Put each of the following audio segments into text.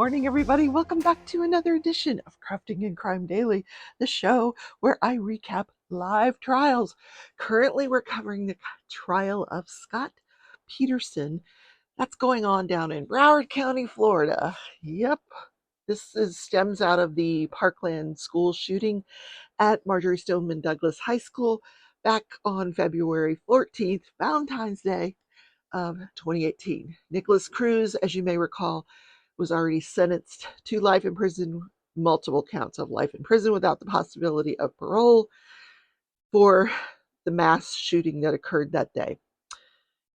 morning, everybody. Welcome back to another edition of Crafting and Crime Daily, the show where I recap live trials. Currently, we're covering the trial of Scott Peterson. That's going on down in Broward County, Florida. Yep, stems out of the Parkland school shooting at Marjorie Stoneman Douglas High School back on February 14th, Valentine's Day of 2018. Nicholas Cruz, as you may recall, was already sentenced to life in prison, multiple counts of life in prison without the possibility of parole for the mass shooting that occurred that day,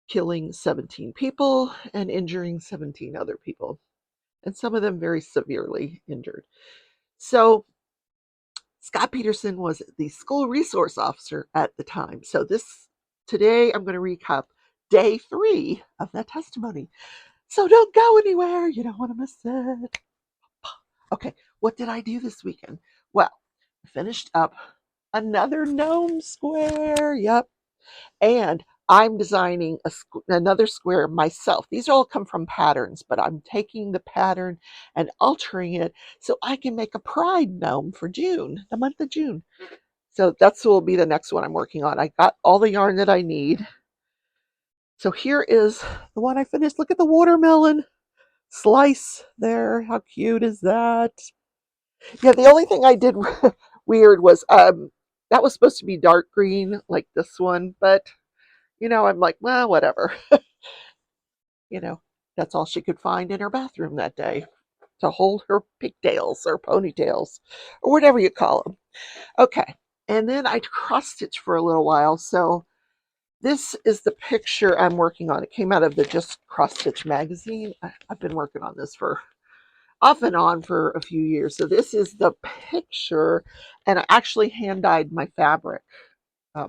killing 17 people and injuring 17 other people, and some of them very severely injured. So Scott Peterson was the school resource officer at the time. So today I'm going to recap day 3 of that testimony. So don't go anywhere. You don't want to miss it. Okay, what did I do this weekend? Well, I finished up another gnome square. Yep. And I'm designing another square myself. These all come from patterns, but I'm taking the pattern and altering it so I can make a pride gnome for June, the month of June. So that's will be the next one I'm working on. I got all the yarn that I need. So here is the one I finished. Look at the watermelon slice there. How cute is that? Yeah, the only thing I did weird was that was supposed to be dark green like this one, but I'm like, well, whatever. That's all she could find in her bathroom that day to hold her pigtails or ponytails or whatever you call them. Okay. And then I cross stitch for a little while. So this is the picture I'm working on. It came out of the Just Cross Stitch magazine. I've been working on this for off and on for a few years. So this is the picture, and I actually hand dyed my fabric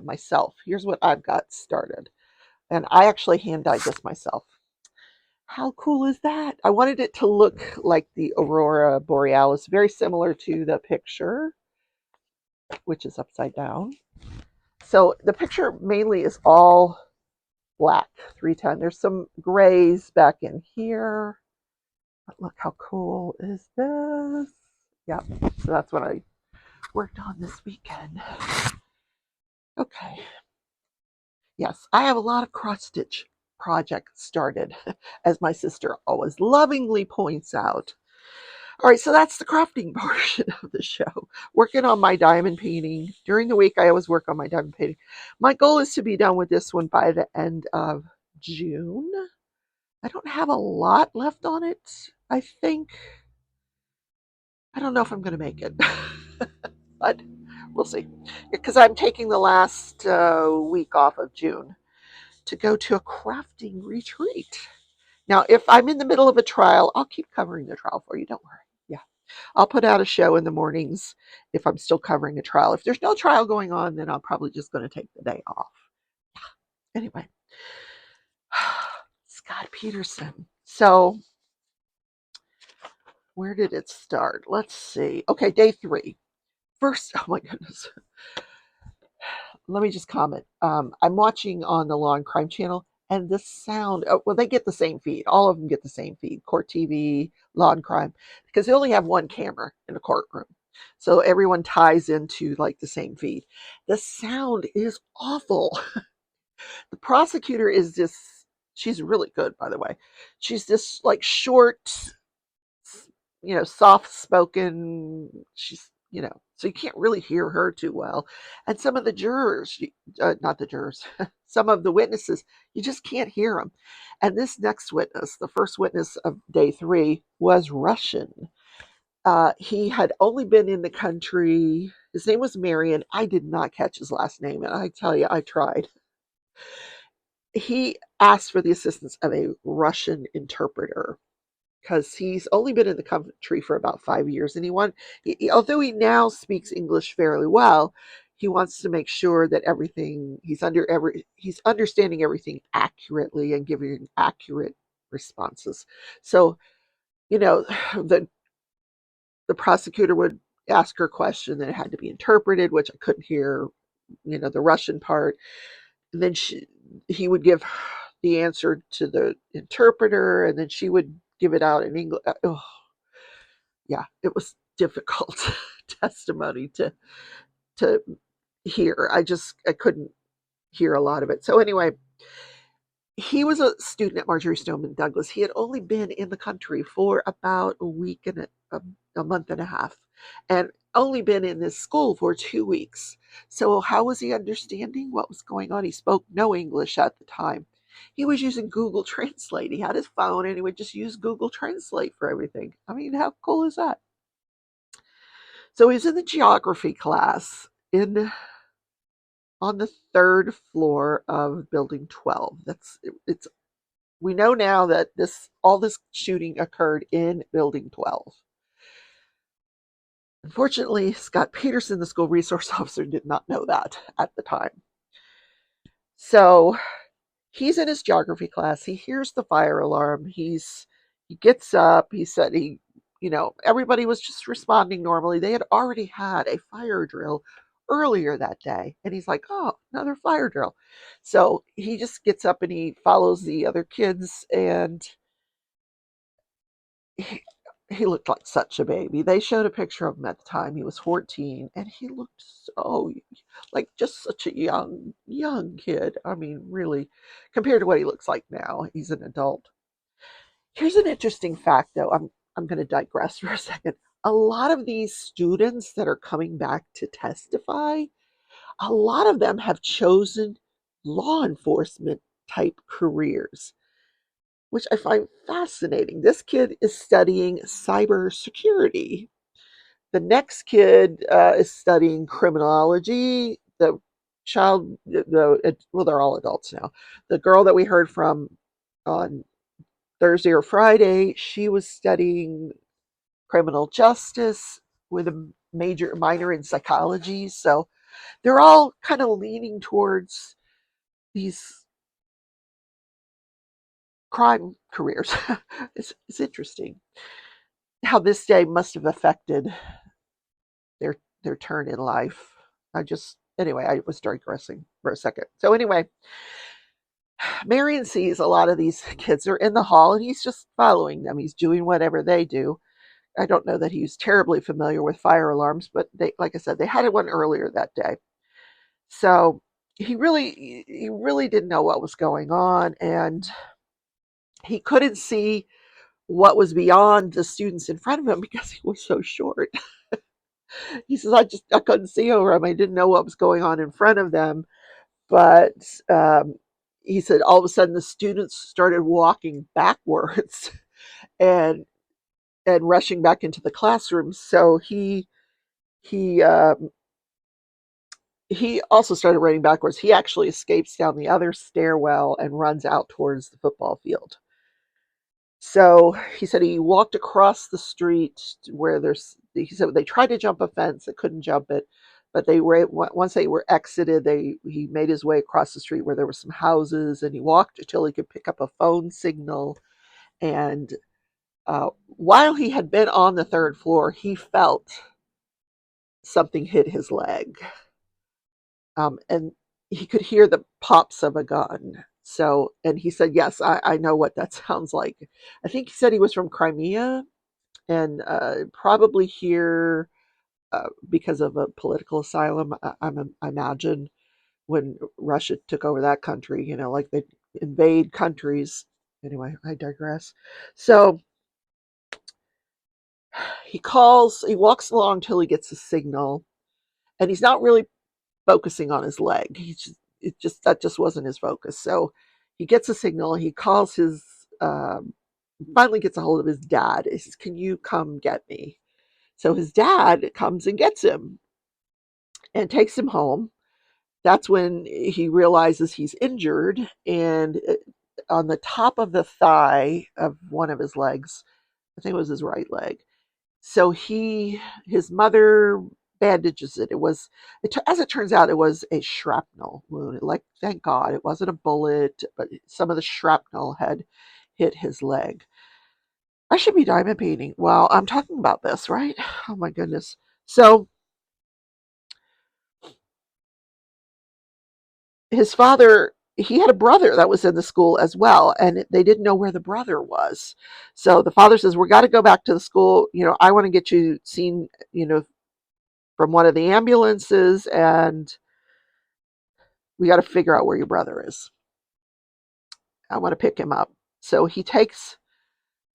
myself. Here's what I've got started, and I actually hand dyed this myself. How cool is that? I wanted it to look like the Aurora Borealis, very similar to the picture, which is upside down. So the picture mainly is all black, 310. There's some grays back in here. But look how cool is this? Yep. So that's what I worked on this weekend. Okay. Yes, I have a lot of cross stitch projects started, as my sister always lovingly points out. All right, so that's the crafting portion of the show. Working on my diamond painting. During the week, I always work on my diamond painting. My goal is to be done with this one by the end of June. I don't have a lot left on it, I think. I don't know if I'm going to make it, but we'll see. Because I'm taking the last week off of June to go to a crafting retreat. Now, if I'm in the middle of a trial, I'll keep covering the trial for you. Don't worry. Yeah. I'll put out a show in the mornings if I'm still covering a trial. If there's no trial going on, then I'm probably just going to take the day off. Anyway, Scott Peterson. So, where did it start? Let's see. Okay, day 3. First, oh my goodness. Let me just comment. I'm watching on the Law and Crime channel, and the sound, well, they get the same feed. All of them get the same feed, Court TV, Law and Crime, because they only have one camera in the courtroom. So everyone ties into like the same feed. The sound is awful. The prosecutor is this, she's really good, by the way. She's this like short, soft spoken. So you can't really hear her too well. And some of the jurors, not the jurors, some of the witnesses, you just can't hear them. And this next witness, the first witness of day 3, was Russian. He had only been in the country. His name was Marion. I did not catch his last name, and I tell you, I tried. He asked for the assistance of a Russian interpreter because he's only been in the country for about 5 years, and although he now speaks English fairly well, he wants to make sure that he's understanding everything accurately and giving accurate responses. So, the prosecutor would ask her a question, then it had to be interpreted, which I couldn't hear, the Russian part. And then he would give the answer to the interpreter, and then she would give it out in English. yeah, it was difficult testimony to hear. I couldn't hear a lot of it. So anyway, he was a student at Marjorie Stoneman Douglas. He had only been in the country for about a week and a month and a half, and only been in this school for 2 weeks. So, how was he understanding what was going on? He spoke no English at the time. He was using Google Translate. He had his phone and he would just use Google Translate for everything. I mean, how cool is that? So, he's in the geography class in on the third floor of building 12. It's We know now that this shooting occurred in Building 12. Unfortunately, Scott Peterson, the school resource officer, did not know that at the time. So he's in his geography class. He hears the fire alarm. He gets up. He said everybody was just responding normally. They had already had a fire drill earlier that day. And he's like, oh, another fire drill. So he just gets up and he follows the other kids, and he, he looked like such a baby. They showed a picture of him at the time. He was 14, and he looked so like just such a young kid. I mean, really, compared to what he looks like now, he's an adult. Here's an interesting fact, though. I'm going to digress for a second. A lot of these students that are coming back to testify, a lot of them have chosen law enforcement type careers, which I find fascinating. This kid is studying cybersecurity. The next kid is studying criminology. The well, they're all adults now. The girl that we heard from on Thursday or Friday, she was studying criminal justice with a minor in psychology. So they're all kind of leaning towards these crime careers. It's interesting how this day must have affected their turn in life. I was digressing for a second. So anyway, Marion sees a lot of these kids are in the hall, and he's just following them. He's doing whatever they do. I don't know that he's terribly familiar with fire alarms, but like I said, they had one earlier that day. So he really didn't know what was going on, and he couldn't see what was beyond the students in front of him because he was so short. He says, I couldn't see over him. I didn't know what was going on in front of them. But he said all of a sudden the students started walking backwards and rushing back into the classroom. So he he also started running backwards. He actually escapes down the other stairwell and runs out towards the football field. So he said he walked across the street where he said they tried to jump a fence, they couldn't jump it, but once they were exited, he made his way across the street where there were some houses, and he walked until he could pick up a phone signal. And while he had been on the third floor, he felt something hit his leg, and he could hear the pops of a gun. So, and he said, "Yes, I know what that sounds like." I think he said he was from Crimea, and probably here because of a political asylum. I imagine when Russia took over that country, like they invade countries. Anyway, I digress. So he walks along till he gets a signal, and he's not really focusing on his leg. That just wasn't his focus. So he gets a signal. He calls finally gets a hold of his dad. He says, "Can you come get me?" So his dad comes and gets him and takes him home. That's when he realizes he's injured, and on the top of the thigh of one of his legs, I think it was his right leg. So his mother bandages it. As it turns out, it was a shrapnel wound. Like, thank God, it wasn't a bullet, but some of the shrapnel had hit his leg. I should be diamond painting while I'm talking about this, right? Oh my goodness. So his father he had a brother that was in the school as well, and they didn't know where the brother was. So the father says, "We got to go back to the school. I want to get you seen, from one of the ambulances, and we got to figure out where your brother is. I want to pick him up." So he takes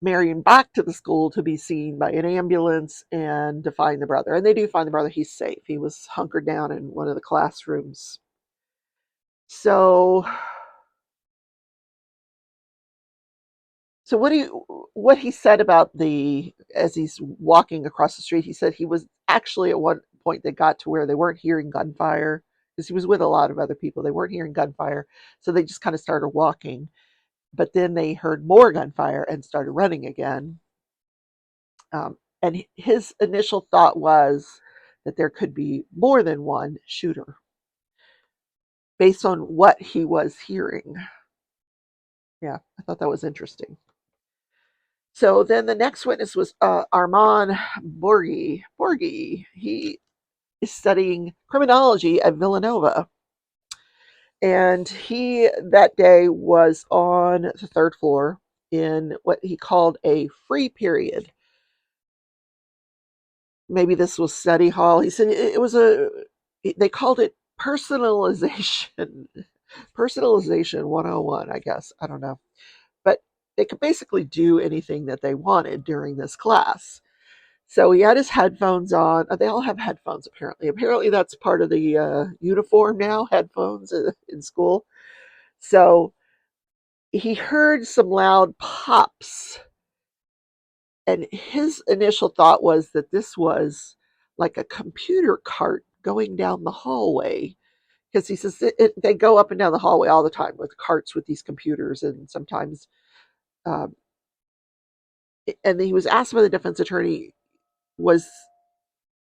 Marion back to the school to be seen by an ambulance and to find the brother. And they do find the brother. He's safe. He was hunkered down in one of the classrooms. So So what he said about as he's walking across the street, he said he was actually at one point they got to where they weren't hearing gunfire because he was with a lot of other people. They weren't hearing gunfire, so they just kind of started walking. But then they heard more gunfire and started running again. And his initial thought was that there could be more than one shooter based on what he was hearing. Yeah, I thought that was interesting. So then the next witness was Armand Borghi. Borghi, he is studying criminology at Villanova. And he that day was on the third floor in what he called a free period. Maybe this was study hall. He said it was they called it personalization. Personalization 101, I guess. I don't know. But they could basically do anything that they wanted during this class. So he had his headphones on. They all have headphones, apparently. Apparently, that's part of the uniform now, headphones in school. So he heard some loud pops. And his initial thought was that this was like a computer cart going down the hallway. Because he says they go up and down the hallway all the time with carts with these computers. And sometimes, um, and he was asked by the defense attorney, was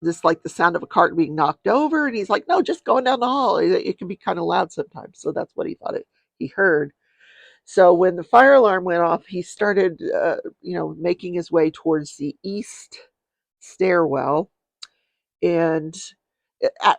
this like the sound of a cart being knocked over? And he's like, no, just going down the hall. It can be kind of loud sometimes. So that's what he thought he heard. So when the fire alarm went off, he started, making his way towards the east stairwell. And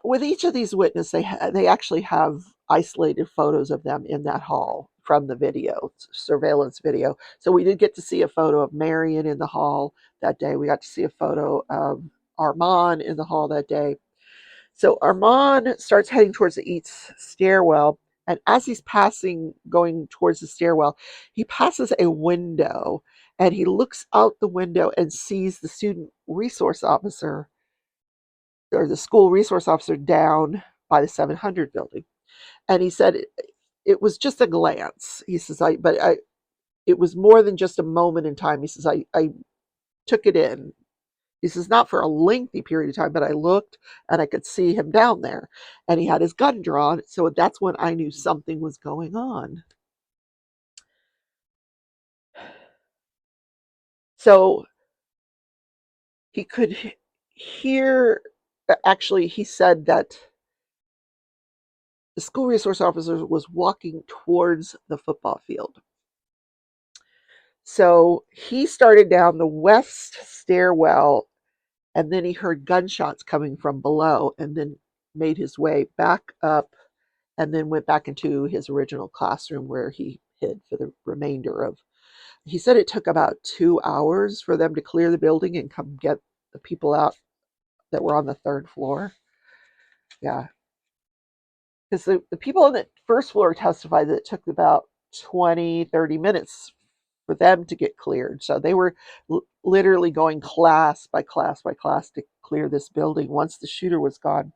with each of these witnesses, they actually have isolated photos of them in that hall from the video, surveillance video. So we did get to see a photo of Marion in the hall that day. We got to see a photo of Armand in the hall that day. So Armand starts heading towards the east stairwell. And as he's going towards the stairwell, he passes a window and he looks out the window and sees the student resource officer or the school resource officer down by the 700 building. And he said it was just a glance. He says, it was more than just a moment in time. He says, I took it in. He says, not for a lengthy period of time, but I looked and I could see him down there. And he had his gun drawn. So that's when I knew something was going on. So he could hear, actually, he said that the school resource officer was walking towards the football field. So he started down the west stairwell and then he heard gunshots coming from below and then made his way back up and then went back into his original classroom where he hid for the remainder of. He said it took about 2 hours for them to clear the building and come get the people out that were on the third floor. Yeah. Because the people on the first floor testified that it took about 20, 30 minutes for them to get cleared. So they were literally going class by class by class to clear this building once the shooter was gone.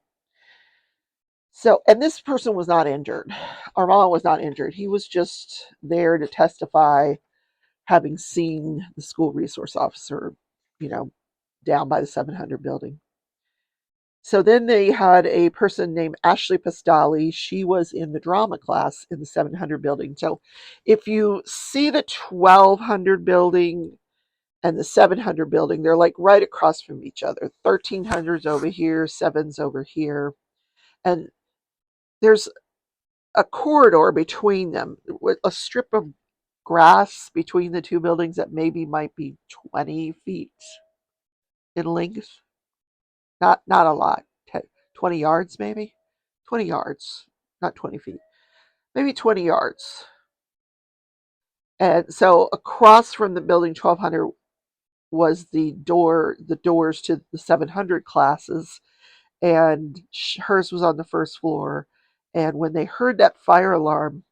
So, and this person was not injured. Armand was not injured. He was just there to testify, having seen the school resource officer, you know, down by the 700 building. So then they had a person named Ashley Pastali. She was in the drama class in the 700 building. So if you see the 1200 building and the 700 building, they're like right across from each other. 1300's over here, 7's over here. And there's a corridor between them with a strip of grass between the two buildings that maybe might be 20 feet in length. Not a lot. 20 yards maybe. 20 yards, not 20 feet. maybe 20 yards. And so across from the building 1200 was the doors to the 700 classes, and hers was on the first floor. And when they heard that fire alarm,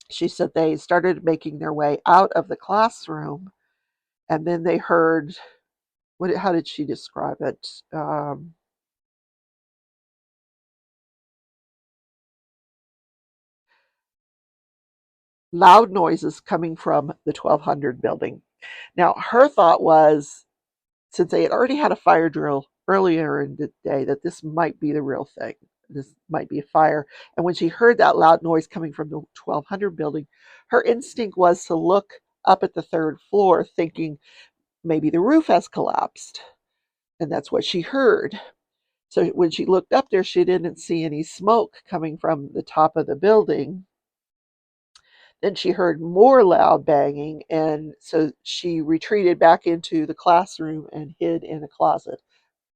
she said they started making their way out of the classroom, and then they heard how did she describe it? Loud noises coming from the 1200 building. Now, her thought was, since they had already had a fire drill earlier in the day, that this might be the real thing. This might be a fire. And when she heard that loud noise coming from the 1200 building, her instinct was to look up at the third floor, thinking maybe the roof has collapsed. And that's what she heard. So when she looked up there, she didn't see any smoke coming from the top of the building. Then she heard more loud banging, and so she retreated back into the classroom and hid in a closet.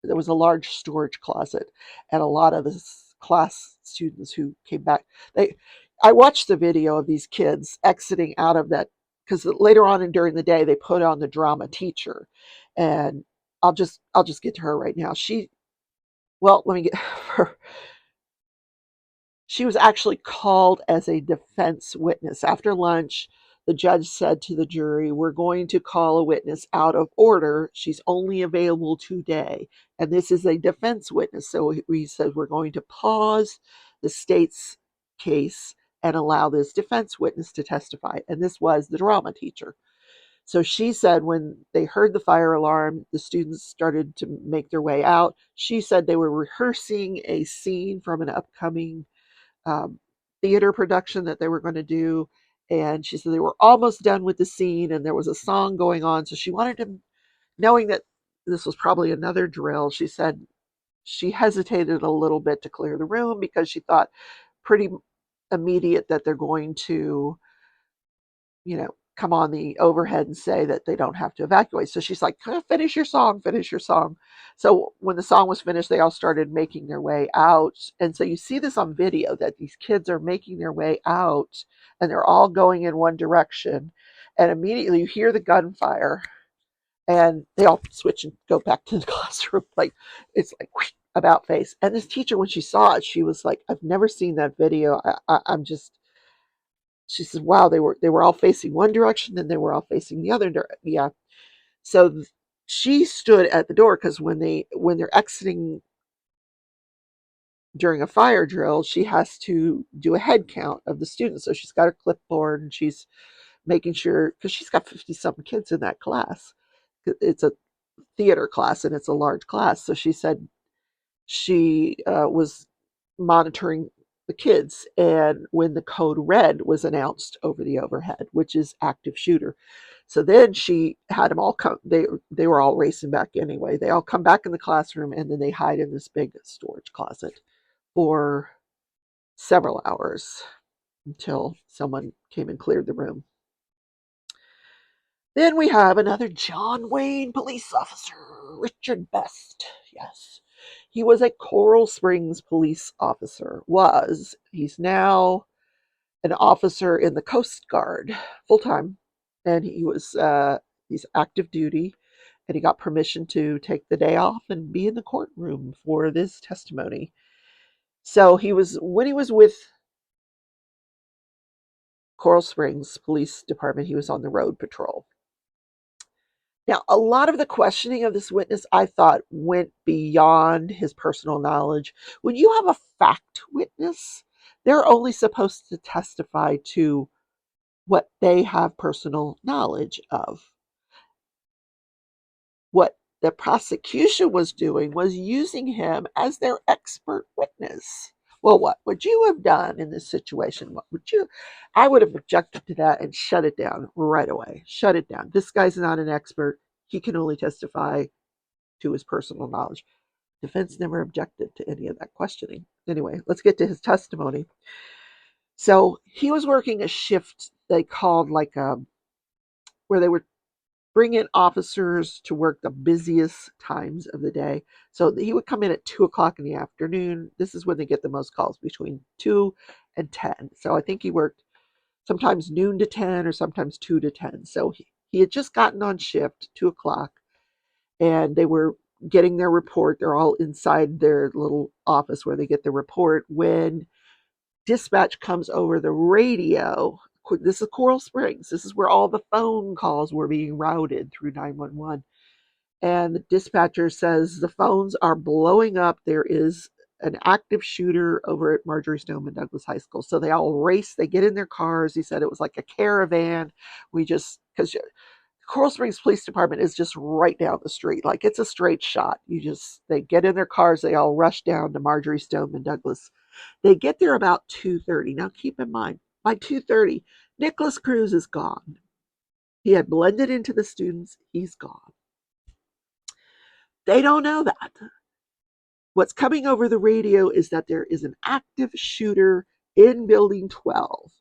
There was a large storage closet, and a lot of the class students who came back, they, I watched the video of these kids exiting out of that, because later on and during the day they put on the drama teacher, and I'll just get to her right now. Let me get her. She was actually called as a defense witness. After lunch, the judge said to the jury, "We're going to call a witness out of order. She's only available today." And this is a defense witness. So he said, "We're going to pause the state's case and allow this defense witness to testify." And this was the drama teacher. So she said when they heard the fire alarm, the students started to make their way out. She said they were rehearsing a scene from an upcoming um, theater production that they were going to do. And she said they were almost done with the scene and there was a song going on. So she wanted to, knowing that this was probably another drill, she said she hesitated a little bit to clear the room because she thought pretty immediate that they're going to, come on the overhead and say that they don't have to evacuate. So she's like, finish your song, finish your song. So when the song was finished, they all started making their way out. And so you see this on video that these kids are making their way out and they're all going in one direction. And immediately you hear the gunfire and they all switch and go back to the classroom. Like it's like whoosh, about face. And this teacher, when she saw it, she was like, I've never seen that video. I'm just, she says, "Wow, they were all facing one direction, and they were all facing the other direction." Yeah. So she stood at the door because when they're exiting during a fire drill, she has to do a head count of the students. So she's got her clipboard and she's making sure, because she's got 50 something kids in that class. It's a theater class and it's a large class. So she said she was monitoring the kids, and when the code red was announced over the overhead, which is active shooter, so then she had them all come. They were all racing back anyway. They all come back in the classroom, and then they hide in this big storage closet for several hours until someone came and cleared the room. Then we have another John Wayne police officer, Richard Best. Yes. He was a Coral Springs police officer. He's now an officer in the Coast Guard, full time. And he's active duty and he got permission to take the day off and be in the courtroom for this testimony. So when he was with Coral Springs Police Department, he was on the road patrol. Now, a lot of the questioning of this witness, I thought, went beyond his personal knowledge. When you have a fact witness, they're only supposed to testify to what they have personal knowledge of. What the prosecution was doing was using him as their expert witness. Well, what would you have done in this situation? I would have objected to that and shut it down right away. Shut it down. This guy's not an expert. He can only testify to his personal knowledge. Defense never objected to any of that questioning. Anyway, let's get to his testimony. So he was working a shift they called where they were bring in officers to work the busiest times of the day. So he would come in at 2 o'clock in the afternoon. This is when they get the most calls, between 2 and 10. So I think he worked sometimes noon to 10 or sometimes 2 to 10. So he had just gotten on shift, 2 o'clock, and they were getting their report. They're all inside their little office where they get the report when dispatch comes over the radio. This is Coral Springs. This is where all the phone calls were being routed through 911. And the dispatcher says the phones are blowing up. There is an active shooter over at Marjorie Stoneman Douglas High School. So they all race. They get in their cars. He said it was like a caravan. Because Coral Springs Police Department is just right down the street. Like, it's a straight shot. They get in their cars. They all rush down to Marjorie Stoneman Douglas. They get there about 2:30. Now, keep in mind, by 2:30, Nicholas Cruz is gone. He had blended into the students. He's gone. They don't know that. What's coming over the radio is that there is an active shooter in building 12.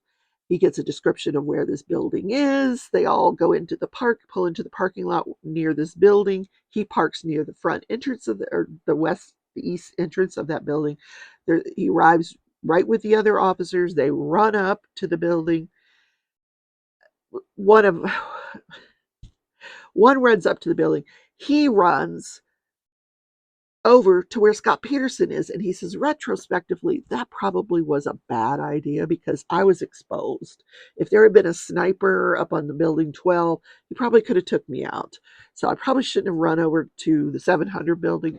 He gets a description of where this building is. They all go into the park, pull into the parking lot near this building. He parks near the front entrance of the east entrance of that building. He arrives right with the other officers. They run up to the building. One runs up to the building. He runs over to where Scott Peterson is, and he says, retrospectively, that probably was a bad idea because I was exposed. If there had been a sniper up on the building 12, he probably could have took me out. So I probably shouldn't have run over to the 700 building.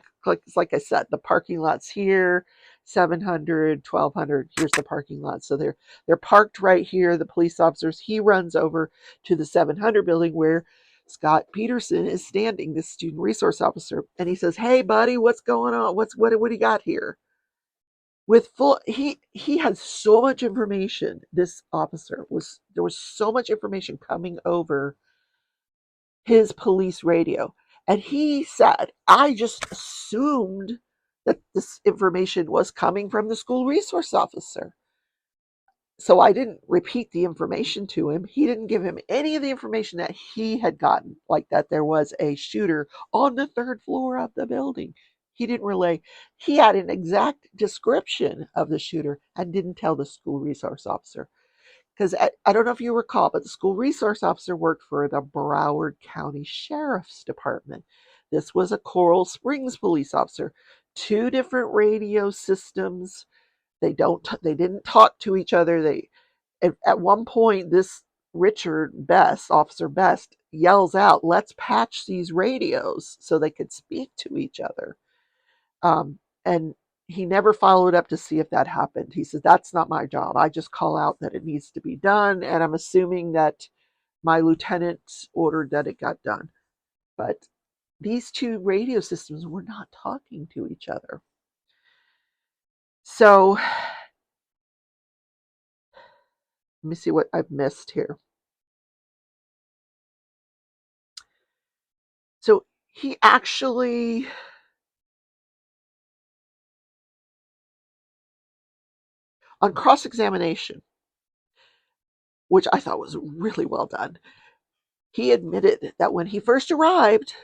Like I said, the parking lot's here, 700, 1200. Here's the parking lot. So they're parked right here. The police officers. He runs over to the 700 building where Scott Peterson is standing, this student resource officer, and he says, "Hey, buddy, what's going on? What do you got here?" He had so much information. This officer there was so much information coming over his police radio, and he said, "I just assumed that this information was coming from the school resource officer." So I didn't repeat the information to him. He didn't give him any of the information that he had gotten, like that there was a shooter on the third floor of the building. He didn't relay. He had an exact description of the shooter and didn't tell the school resource officer. Because I don't know if you recall, but the school resource officer worked for the Broward County Sheriff's Department. This was a Coral Springs police officer. Two different radio systems. They didn't talk to each other. At one point, this Officer Best, yells out, "Let's patch these radios," so they could speak to each other. And he never followed up to see if that happened. He said, "That's not my job. I just call out that it needs to be done, and I'm assuming that my lieutenant ordered that it got done." But these two radio systems were not talking to each other. So let me see what I've missed here. So he actually, on cross-examination, which I thought was really well done, he admitted that when he first arrived,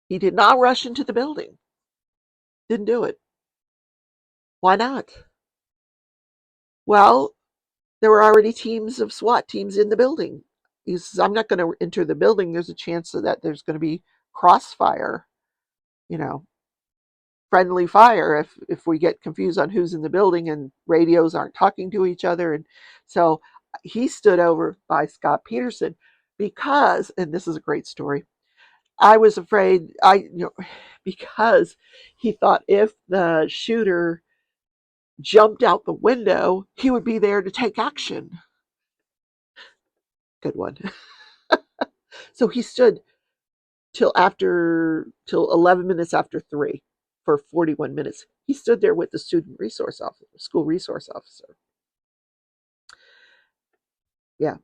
he did not rush into the building. Didn't do it. Why not? Well, there were already teams of SWAT teams in the building. He says, "I'm not going to enter the building. There's a chance that there's going to be crossfire, you know, friendly fire if we get confused on who's in the building and radios aren't talking to each other." And so he stood over by Scott Peterson because, and this is a great story, I was afraid, because he thought if the shooter jumped out the window, he would be there to take action. Good one. So he stood till 11 minutes after 3 for 41 minutes. He stood there with the school resource officer. Yeah.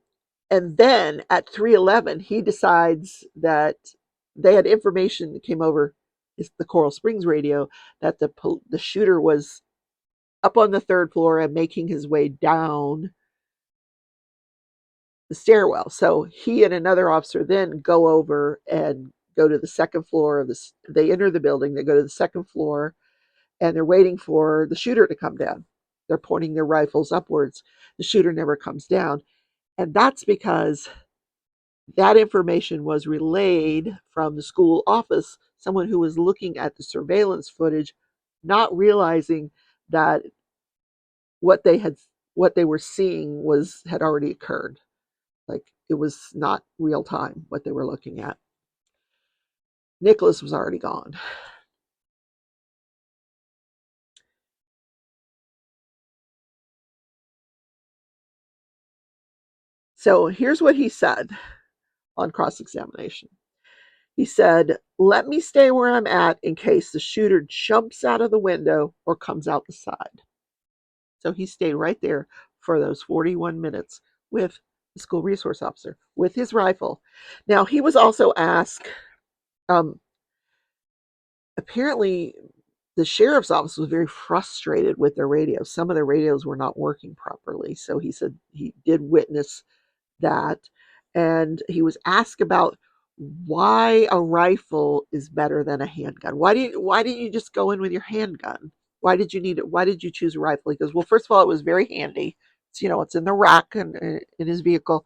And then at 3:11, he decides that they had information that came over the Coral Springs radio that the shooter was up on the third floor and making his way down the stairwell. So he and another officer then go over and go to the second floor of this. They enter the building, they go to the second floor, and they're waiting for the shooter to come down. They're pointing their rifles upwards. The shooter never comes down. And that's because that information was relayed from the school office, someone who was looking at the surveillance footage, not realizing that what they had what they were seeing was had already occurred. Like it was not real time what they were looking at. Nicholas was already gone. So here's what he said on cross examination. He said, "Let me stay where I'm at in case the shooter jumps out of the window or comes out the side." So he stayed right there for those 41 minutes with the school resource officer with his rifle. Now, he was also asked, um, apparently, the sheriff's office was very frustrated with their radios. Some of their radios were not working properly. So he said he did witness that. And he was asked about why a rifle is better than a handgun. Why didn't you just go in with your handgun? Why did you need it? Why did you choose a rifle? He goes, well, first of all, it was very handy. It's, it's in the rack in his vehicle.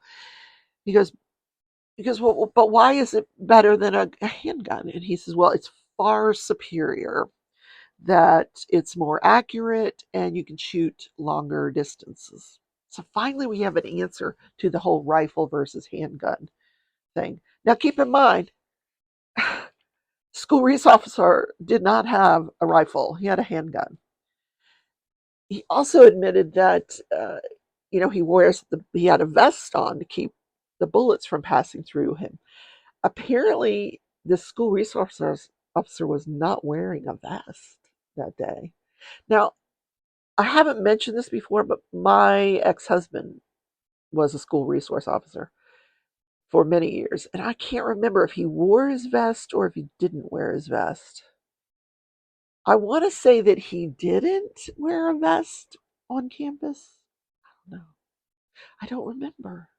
He goes, well, but why is it better than a handgun? And he says, well, it's far superior, that it's more accurate and you can shoot longer distances. So finally, we have an answer to the whole rifle versus handgun thing. Now, keep in mind, school resource officer did not have a rifle; he had a handgun. He also admitted that he had a vest on to keep the bullets from passing through him. Apparently, the school resource officer was not wearing a vest that day. Now, I haven't mentioned this before, but my ex-husband was a school resource officer for many years, and I can't remember if he wore his vest or if he didn't wear his vest. I want to say that he didn't wear a vest on campus. I don't know. I don't remember.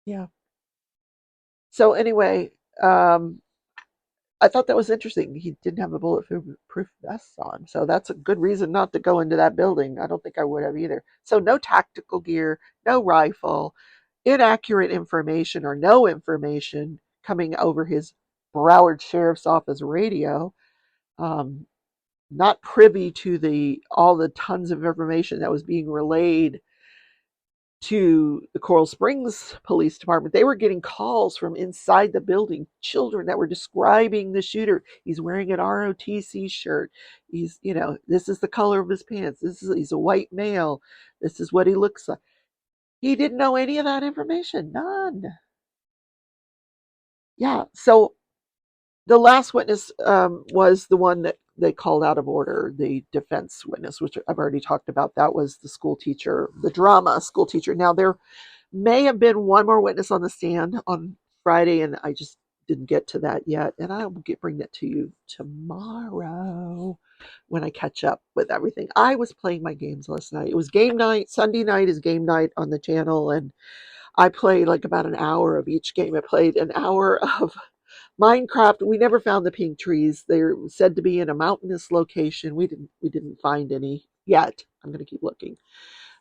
Yeah. So anyway, I thought that was interesting. He didn't have a bulletproof vest on. So that's a good reason not to go into that building. I don't think I would have either. So no tactical gear, no rifle, inaccurate information or no information coming over his Broward Sheriff's Office radio. Um, not privy to all the tons of information that was being relayed to the Coral Springs Police Department. They were getting calls from inside the building, children that were describing the shooter. He's wearing an ROTC shirt. This is the color of his pants. He's a white male. This is what he looks like. He didn't know any of that information. None. Yeah. So the last witness was the one that they called out of order, the defense witness, which I've already talked about. That was the school teacher, the drama school teacher. Now, there may have been one more witness on the stand on Friday, and I just didn't get to that yet. And I will bring that to you tomorrow when I catch up with everything. I was playing my games last night. It was game night. Sunday night is game night on the channel, and I played like about an hour of each game. I played an hour of Minecraft. We never found the pink trees. They're said to be in a mountainous location. We didn't find any yet. I'm going to keep looking.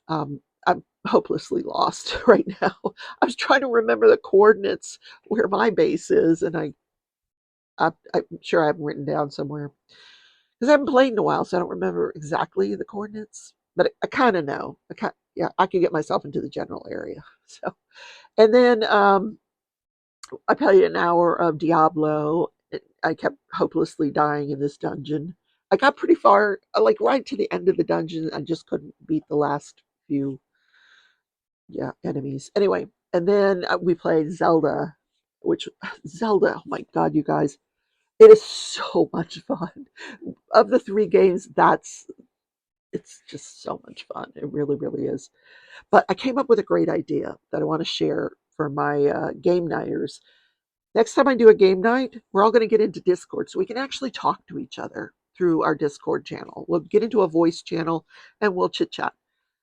I'm hopelessly lost right now. I was trying to remember the coordinates where my base is, and I'm sure I have them written down somewhere because I haven't played in a while, so I don't remember exactly the coordinates. But I kind of know. Yeah, I can get myself into the general area. So, and then I played an hour of Diablo. I kept hopelessly dying in this dungeon. I got pretty far, like right to the end of the dungeon. I just couldn't beat the last few, enemies. Anyway, and then we played Zelda, which Zelda. Oh my god, you guys, it is so much fun. Of the three games, it's just so much fun. It really, really is. But I came up with a great idea that I want to share for my game nighters. Next time I do a game night, we're all going to get into Discord so we can actually talk to each other through our Discord channel. We'll get into a voice channel and we'll chit chat.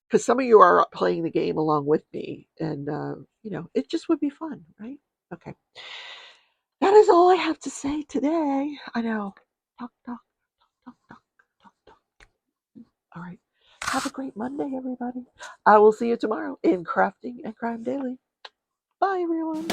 because some of you are playing the game along with me, and it just would be fun, right? Okay, that is all I have to say today. I know. Talk, talk, talk, talk, talk, talk. All right. Have a great Monday, everybody. I will see you tomorrow in Crafting and Crime Daily. Bye, everyone.